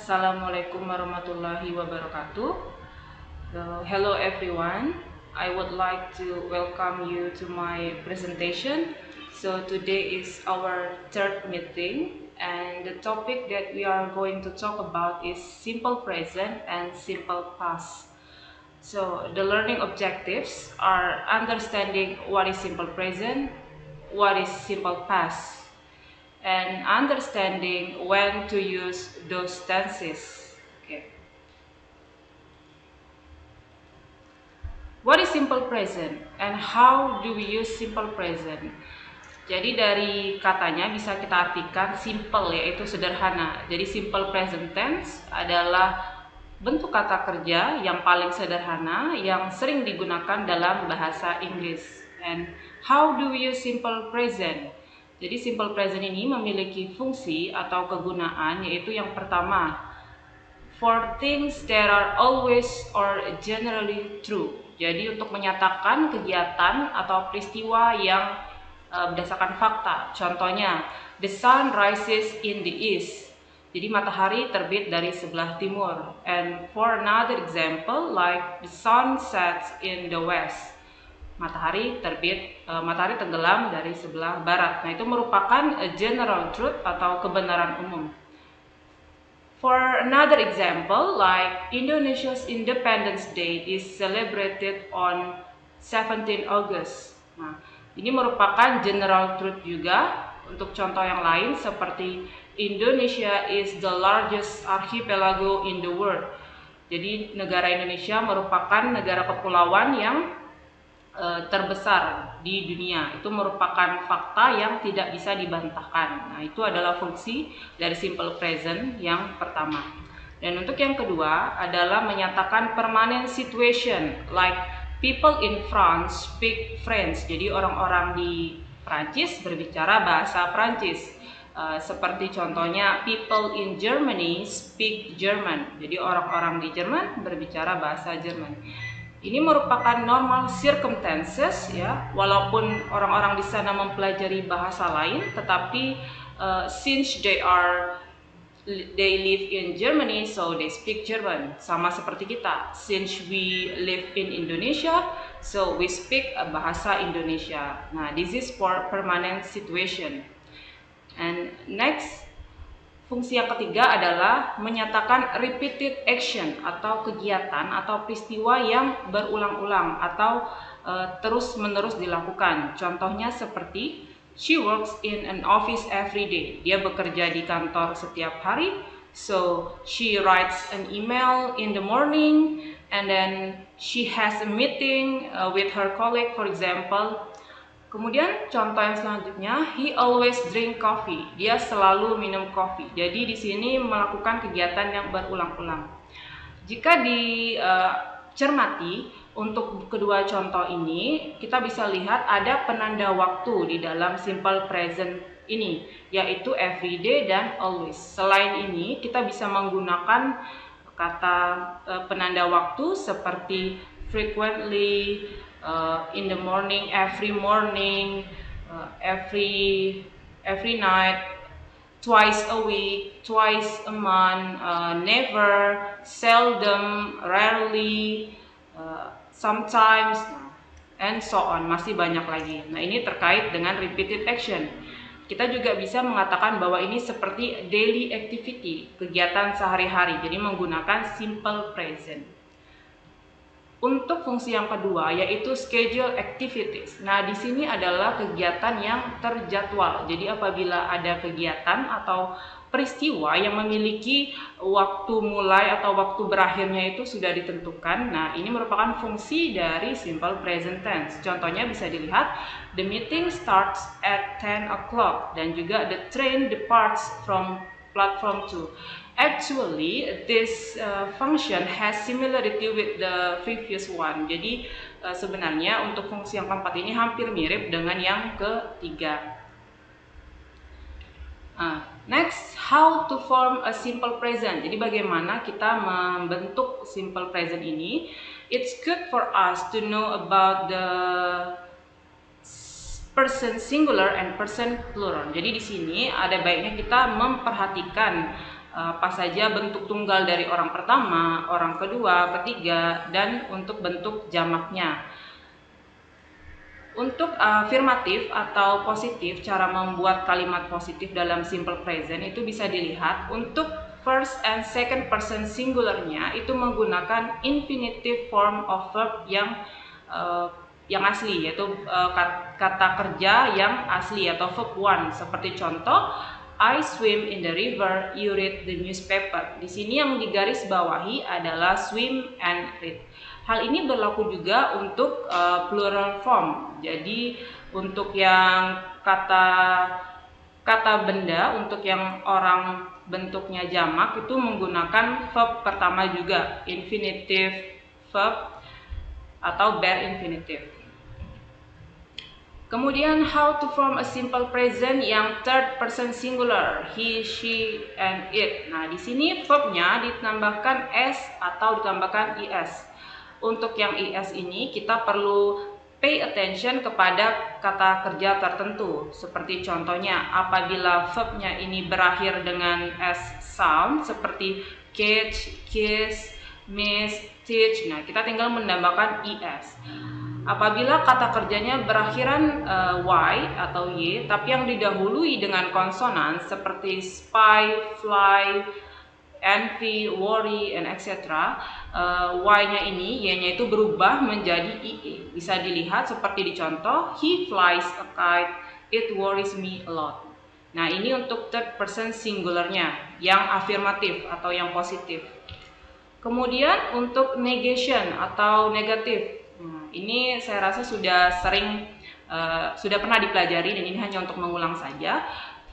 Assalamualaikum warahmatullahi wabarakatuh. Hello everyone. I would like to welcome you to my presentation. So today is our third meeting and the topic that we are going to talk about is simple present and simple past. So the learning objectives are understanding what is simple present, what is simple past, and understanding when to use those tenses. Okay. What is simple present and how do we use simple present? Jadi dari katanya bisa kita artikan simple yaitu sederhana. Jadi simple present tense adalah bentuk kata kerja yang paling sederhana yang sering digunakan dalam bahasa Inggris. And how do we use simple present? Jadi simple present ini memiliki fungsi atau kegunaan yaitu yang pertama, for things that are always or generally true. Jadi untuk menyatakan kegiatan atau peristiwa yang berdasarkan fakta. Contohnya, the sun rises in the east. Jadi matahari terbit dari sebelah timur. And for another example, like the sun sets in the west. Matahari tenggelam dari sebelah barat. Nah, itu merupakan a general truth atau kebenaran umum. For another example, like Indonesia's Independence Day is celebrated on 17 August. Nah, ini merupakan general truth juga. Untuk contoh yang lain seperti Indonesia is the largest archipelago in the world. Jadi negara Indonesia merupakan negara kepulauan yang terbesar di dunia. Itu merupakan fakta yang tidak bisa dibantahkan. Nah, itu adalah fungsi dari simple present yang pertama. Dan untuk yang kedua adalah menyatakan permanent situation, like people in France speak French. Jadi orang-orang di Prancis berbicara bahasa Prancis. Seperti contohnya people in Germany speak German. Jadi orang-orang di Jerman berbicara bahasa Jerman. Ini merupakan normal circumstances ya, walaupun orang-orang di sana mempelajari bahasa lain, tetapi since they live in Germany, so they speak German. Sama seperti kita, since we live in Indonesia, so we speak bahasa Indonesia. Nah, this is for permanent situation. And next, fungsi yang ketiga adalah menyatakan repeated action atau kegiatan atau peristiwa yang berulang-ulang atau terus-menerus dilakukan. Contohnya seperti she works in an office every day. Dia bekerja di kantor setiap hari. So she writes an email in the morning and then she has a meeting with her colleague, for example. Kemudian contoh yang selanjutnya, he always drink coffee. Dia selalu minum kopi. Jadi di sini melakukan kegiatan yang berulang-ulang. Jika dicermati untuk kedua contoh ini, kita bisa lihat ada penanda waktu di dalam simple present ini, yaitu everyday dan always. Selain ini, kita bisa menggunakan kata penanda waktu seperti frequently, in the morning, every night, twice a week, twice a month, never, seldom, rarely, sometimes, and so on. Masih banyak lagi. Nah, ini terkait dengan repeated action. Kita juga bisa mengatakan bahwa ini seperti daily activity, kegiatan sehari-hari. Jadi menggunakan simple present. Untuk fungsi yang kedua yaitu schedule activities. Nah, di sini adalah kegiatan yang terjadwal. Jadi apabila ada kegiatan atau peristiwa yang memiliki waktu mulai atau waktu berakhirnya itu sudah ditentukan. Nah, ini merupakan fungsi dari simple present tense. Contohnya bisa dilihat, the meeting starts at 10 o'clock dan juga the train departs from platform 2. Actually, this function has similarity with the previous one. Jadi sebenarnya untuk fungsi yang keempat ini hampir mirip dengan yang ketiga. Next, how to form a simple present. Jadi bagaimana kita membentuk simple present ini? It's good for us to know about the person singular and person plural. Jadi di sini ada baiknya kita memperhatikan apa saja bentuk tunggal dari orang pertama, orang kedua, ketiga, dan untuk bentuk jamaknya. Untuk afirmatif atau positif, cara membuat kalimat positif dalam simple present itu bisa dilihat untuk first and second person singularnya itu menggunakan infinitive form of verb yang asli, yaitu kata kerja yang asli atau verb one. Seperti contoh, I swim in the river, you read the newspaper. Di sini yang digaris bawahi adalah swim and read. Hal ini berlaku juga untuk plural form. Jadi untuk yang kata benda, untuk yang orang bentuknya jamak itu menggunakan verb pertama juga, infinitive verb atau bare infinitive. Kemudian how to form a simple present yang third person singular, he, she, and it. Nah, di sini verbnya ditambahkan s atau ditambahkan is. Untuk yang is ini kita perlu pay attention kepada kata kerja tertentu. Seperti contohnya apabila verbnya ini berakhir dengan s sound seperti catch, kiss, miss, teach. Nah, kita tinggal menambahkan is. Apabila kata kerjanya berakhiran y atau y, tapi yang didahului dengan konsonan seperti spy, fly, envy, worry, and etc. Y-nya ini, Y-nya itu berubah menjadi IE. Bisa dilihat seperti di contoh, he flies a kite, it worries me a lot. Nah, ini untuk third person singularnya, yang afirmatif atau yang positif. Kemudian untuk negation atau negatif. Ini saya rasa sudah pernah dipelajari dan ini hanya untuk mengulang saja.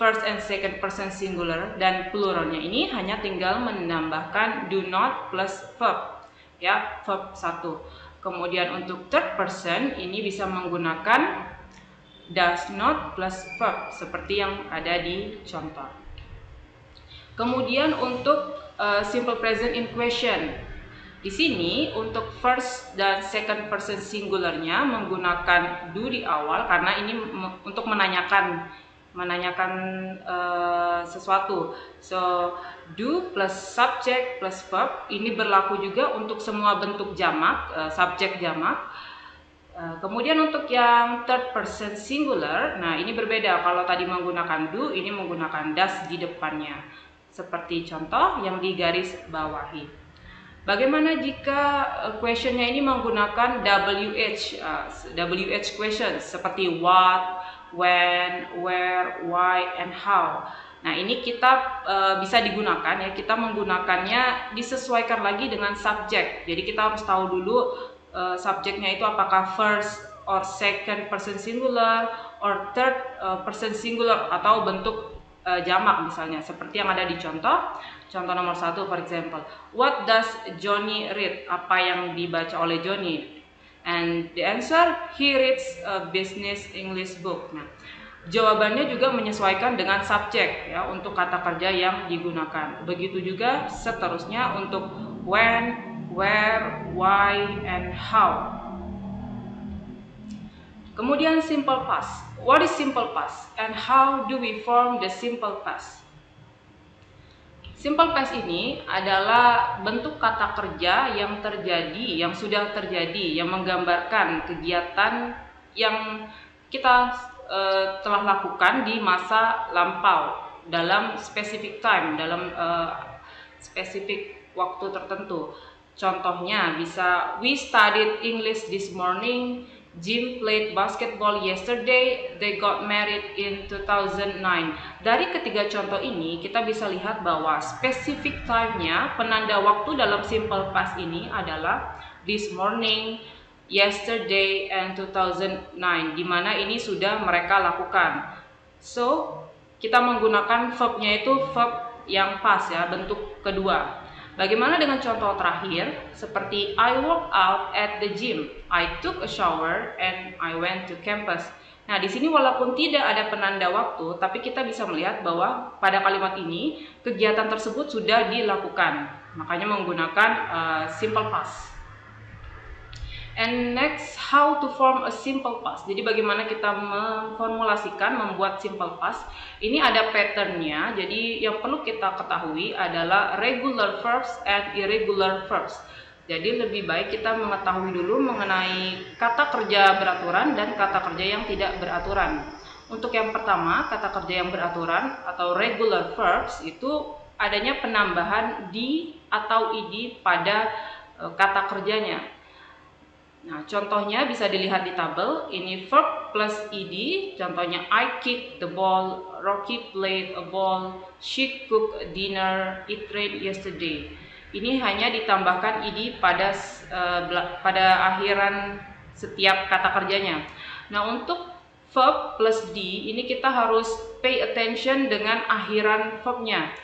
First and second person singular dan pluralnya ini hanya tinggal menambahkan do not plus verb, ya, verb 1. Kemudian untuk third person ini bisa menggunakan does not plus verb seperti yang ada di contoh. Kemudian untuk simple present in question. Di sini untuk first dan second person singularnya menggunakan do di awal karena ini untuk menanyakan sesuatu. So do plus subject plus verb ini berlaku juga untuk semua bentuk jamak, subjek jamak. Kemudian untuk yang third person singular, nah ini berbeda. Kalau tadi menggunakan do, ini menggunakan does di depannya. Seperti contoh yang digaris bawahi. Bagaimana jika questionnya ini menggunakan WH questions seperti what, when, where, why, and how. Nah, ini kita bisa digunakan ya, kita menggunakannya disesuaikan lagi dengan subjek. Jadi kita harus tahu dulu subjeknya itu apakah first or second person singular or third person singular atau bentuk jamak misalnya, seperti yang ada di contoh nomor 1, for example, what does Johnny read? Apa yang dibaca oleh Johnny? And the answer, he reads a business English book. Nah, jawabannya juga menyesuaikan dengan subjek ya untuk kata kerja yang digunakan. Begitu juga seterusnya untuk when, where, why, and how. Kemudian simple past. What is simple past and how do we form the simple past? Simple past ini adalah bentuk kata kerja yang terjadi, yang sudah terjadi, yang menggambarkan kegiatan yang kita telah lakukan di masa lampau dalam specific time, dalam spesifik waktu tertentu. Contohnya bisa we studied English this morning, Jim played basketball yesterday, they got married in 2009. Dari ketiga contoh ini kita bisa lihat bahwa specific time-nya, penanda waktu dalam simple past ini adalah this morning, yesterday, and 2009, di mana ini sudah mereka lakukan. So, kita menggunakan verb-nya itu verb yang past ya, bentuk kedua. Bagaimana dengan contoh terakhir seperti I worked out at the gym, I took a shower, and I went to campus. Nah, di sini walaupun tidak ada penanda waktu, tapi kita bisa melihat bahwa pada kalimat ini kegiatan tersebut sudah dilakukan. Makanya menggunakan simple past. And next, how to form a simple past. Jadi bagaimana kita memformulasikan, membuat simple past. Ini ada patternnya. Jadi yang perlu kita ketahui adalah regular verbs and irregular verbs. Jadi lebih baik kita mengetahui dulu mengenai kata kerja beraturan dan kata kerja yang tidak beraturan. Untuk yang pertama, kata kerja yang beraturan atau regular verbs itu adanya penambahan di atau id pada kata kerjanya. Nah, contohnya bisa dilihat di tabel. Ini verb plus ed. Contohnya, I kicked the ball, Rocky played a ball, she cooked dinner, it rained yesterday. Ini hanya ditambahkan ed pada akhiran setiap kata kerjanya. Nah, untuk verb plus d ini kita harus pay attention dengan akhiran verbnya.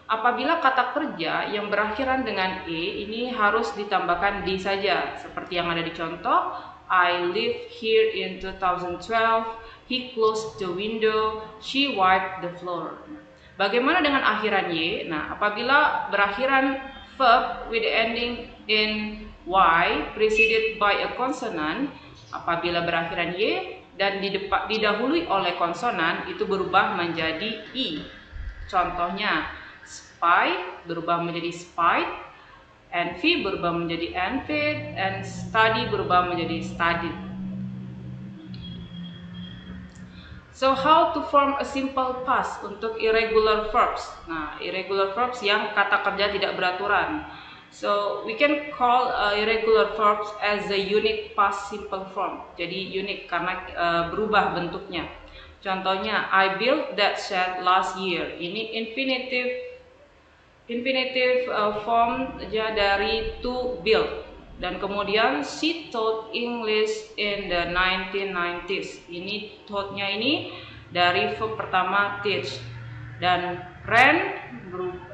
Apabila kata kerja yang berakhiran dengan e ini harus ditambahkan d saja, seperti yang ada di contoh. I lived here in 2012, he closed the window, she wiped the floor. Bagaimana dengan akhiran y? Nah, apabila berakhiran verb with the ending in y preceded by a consonant, apabila berakhiran y dan didahului oleh konsonan, itu berubah menjadi i. Contohnya, spy berubah menjadi spied, envy berubah menjadi envied, and study berubah menjadi studied. So how to form a simple past untuk irregular verbs. Nah, irregular verbs yang kata kerja tidak beraturan. So we can call irregular verbs as a unique past simple form. Jadi unik karena berubah bentuknya. Contohnya, I built that shed last year. Ini infinitive form dari to build. Dan kemudian she taught English in the 1990s. Ini taught-nya ini dari verb pertama teach. Dan ran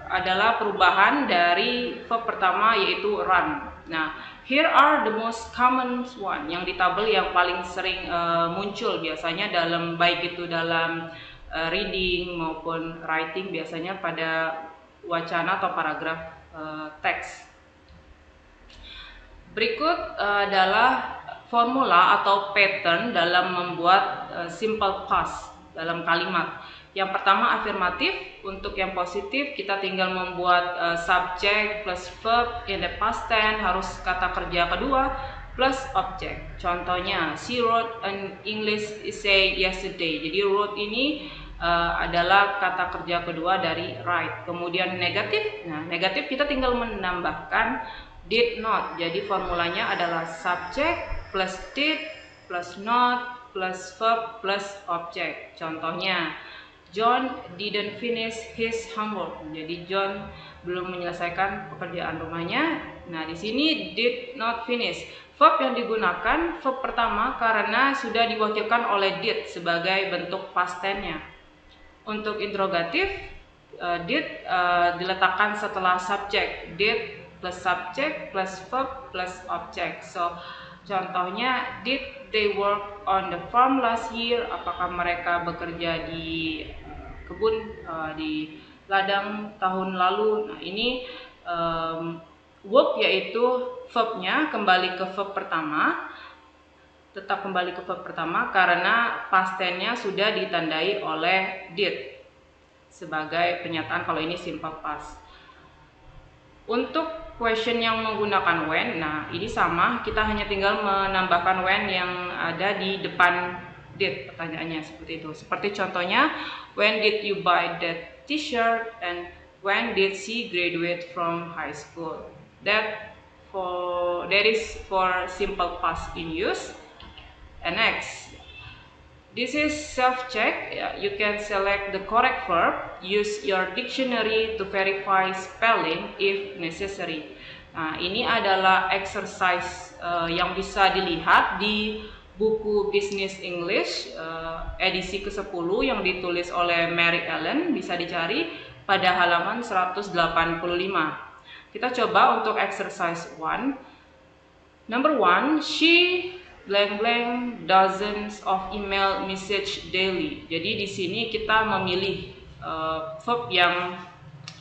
adalah perubahan dari verb pertama yaitu run. Nah, here are the most common one, yang di tabel yang paling sering muncul biasanya dalam baik itu dalam reading maupun writing, biasanya pada wacana atau paragraf teks. Berikut adalah formula atau pattern dalam membuat simple past dalam kalimat. Yang pertama afirmatif. Untuk yang positif kita tinggal membuat subject plus verb in the past tense, harus kata kerja kedua plus object. Contohnya, she wrote an English essay yesterday. Jadi wrote ini adalah kata kerja kedua dari write. Kemudian negatif. Nah, negatif kita tinggal menambahkan did not. Jadi formulanya adalah subject plus did plus not plus verb plus object. Contohnya, John didn't finish his homework. Jadi John belum menyelesaikan pekerjaan rumahnya. Nah, di sini did not finish. Verb yang digunakan verb pertama karena sudah diwakilkan oleh did sebagai bentuk past tense-nya. Untuk interrogatif, did diletakkan setelah subject. Did plus subject plus verb plus object. So contohnya, did they work on the farm last year? Apakah mereka bekerja di kebun, di ladang tahun lalu? Nah, ini work yaitu verbnya kembali ke verb pertama, tetap kembali ke verb pertama karena past tense-nya sudah ditandai oleh did sebagai pernyataan kalau ini simple past. Untuk question yang menggunakan when, nah ini sama, kita hanya tinggal menambahkan when yang ada di depan did, pertanyaannya seperti itu. Seperti contohnya, when did you buy that t-shirt, and when did she graduate from high school. That is for simple past in use. And next, this is self-check. You can select the correct verb, use your dictionary to verify spelling if necessary. Nah, ini adalah exercise yang bisa dilihat di buku Business English edisi ke-10 yang ditulis oleh Mary Ellen, bisa dicari pada halaman 185. Kita coba untuk exercise 1. Number 1, she blank dozens of email message daily. Jadi di sini kita memilih verb yang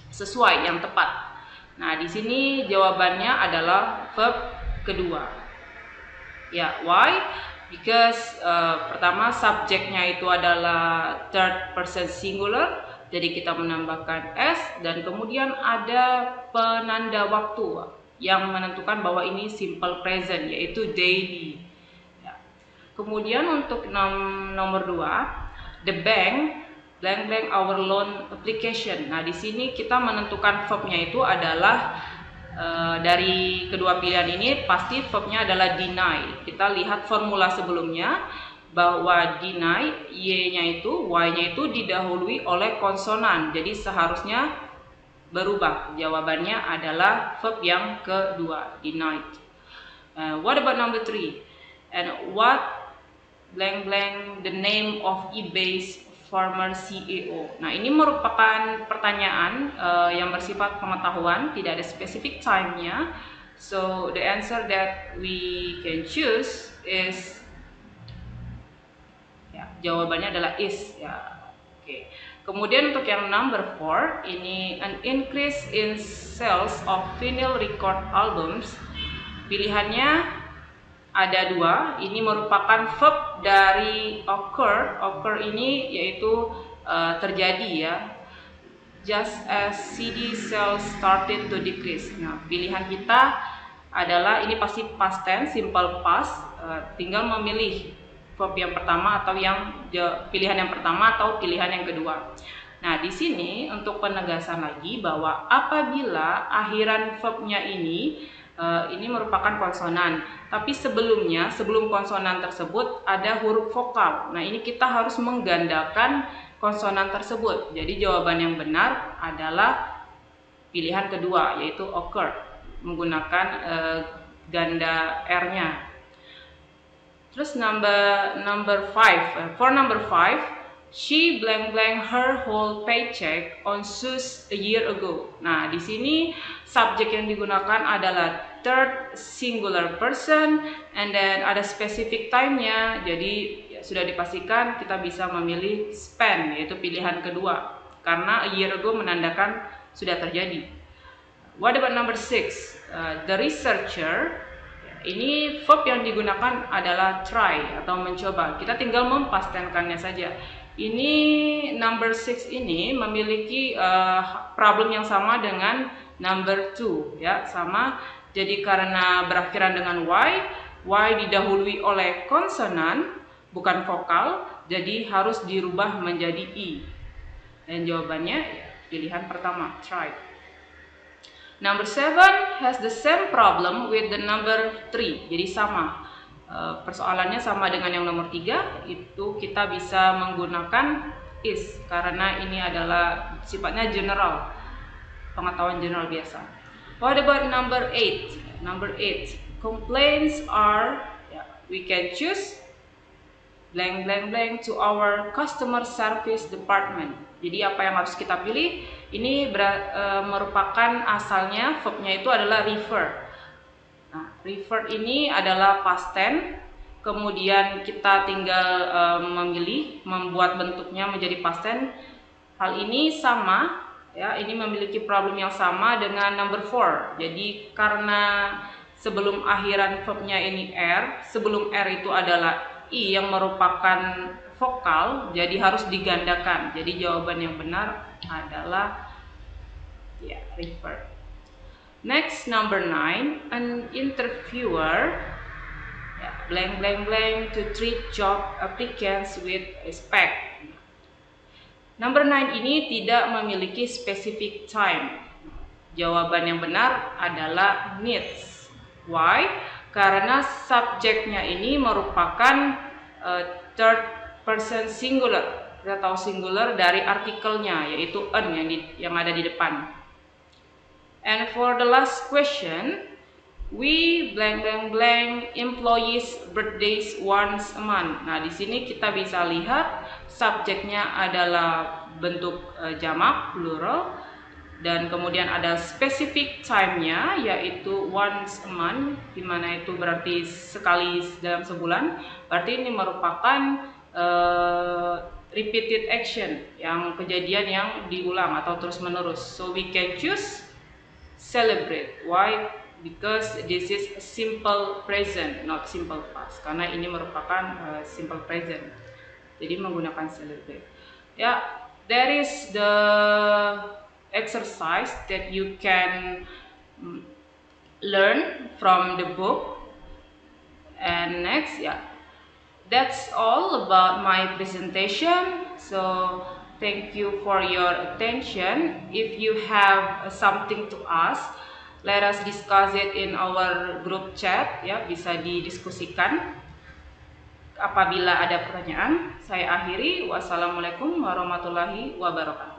sesuai, yang tepat. Nah, di sini jawabannya adalah verb kedua. Ya, why? Because pertama subjeknya itu adalah third person singular, jadi kita menambahkan s, dan kemudian ada penanda waktu yang menentukan bahwa ini simple present, yaitu daily. Ya. Kemudian untuk nomor 2, the bank blank blank our loan application. Nah, di sini kita menentukan verbnya itu adalah dari kedua pilihan ini pasti verbnya adalah deny. Kita lihat formula sebelumnya bahwa deny y-nya itu, y-nya itu didahului oleh konsonan. Jadi seharusnya berubah. Jawabannya adalah verb yang kedua, denied. What about number 3? And what blank blank the name of eBay's former CEO. Nah, ini merupakan pertanyaan yang bersifat pengetahuan, tidak ada specific time-nya. So the answer that we can choose is, ya, jawabannya adalah is, ya. Oke. Kemudian untuk yang number 4, ini an increase in sales of vinyl record albums. Pilihannya ada 2, ini merupakan verb dari occur. Occur ini yaitu terjadi, ya. Just as CD sales started to decrease. Nah, pilihan kita adalah ini pasti past tense, simple past, tinggal memilih verb yang pertama atau pilihan yang pertama atau pilihan yang kedua. Nah, di sini untuk penegasan lagi bahwa apabila akhiran verbnya ini merupakan konsonan, tapi sebelum konsonan tersebut ada huruf vokal. Nah, ini kita harus menggandakan konsonan tersebut. Jadi jawaban yang benar adalah pilihan kedua, yaitu occur, menggunakan ganda R-nya. Terus number 5. For number 5, she blank blank her whole paycheck on shoes a year ago. Nah, di sini subjek yang digunakan adalah third singular person, and then ada specific time-nya. Jadi ya, sudah dipastikan kita bisa memilih spend, yaitu pilihan kedua, karena a year ago menandakan sudah terjadi. What about number 6? The researcher. Ini verb yang digunakan adalah try atau mencoba. Kita tinggal mempastenkannya saja. Ini number 6 ini memiliki problem yang sama dengan number 2, ya, sama. Jadi karena berakhiran dengan y didahului oleh konsonan bukan vokal, jadi harus dirubah menjadi i. Dan jawabannya ya, pilihan pertama, try. Number 7 has the same problem with the number 3. Jadi sama. Persoalannya sama dengan yang nomor 3, itu kita bisa menggunakan is karena ini adalah sifatnya general, pengetahuan general biasa. What about number 8? Number 8, complaints are, we can choose blank blank blank to our customer service department. Jadi apa yang harus kita pilih? Ini merupakan asalnya verbnya itu adalah refer. Nah, refer ini adalah past tense, kemudian kita tinggal membuat bentuknya menjadi past tense. Hal ini sama, ya, ini memiliki problem yang sama dengan number 4. Jadi karena sebelum akhiran verbnya ini r, sebelum r itu adalah i yang merupakan vokal, jadi harus digandakan. Jadi jawaban yang benar adalah ya, refer. Next, number 9, an interviewer blank blank blank to treat job applicants with respect. Number 9 ini tidak memiliki specific time. Jawaban yang benar adalah needs. Why? Karena subjeknya ini merupakan third person singular. Kita tahu singular dari artikelnya, yaitu an yang ada di depan. And for the last question, we blank blank blank employees birthdays once a month. Nah, di sini kita bisa lihat subjeknya adalah bentuk jamak plural, dan kemudian ada specific time-nya yaitu once a month, di mana itu berarti sekali dalam sebulan. Berarti ini merupakan repeated action, yang kejadian yang diulang atau terus menerus. So we can choose celebrate. Why? because this is simple present, not simple past. Karena ini merupakan simple present. Jadi menggunakan celebrate. Ya, there is the exercise that you can learn from the book. And next, that's all about my presentation. So thank you for your attention. If you have something to ask, let us discuss it in our group chat, ya, bisa didiskusikan. Apabila ada pertanyaan, saya akhiri. Wassalamualaikum warahmatullahi wabarakatuh.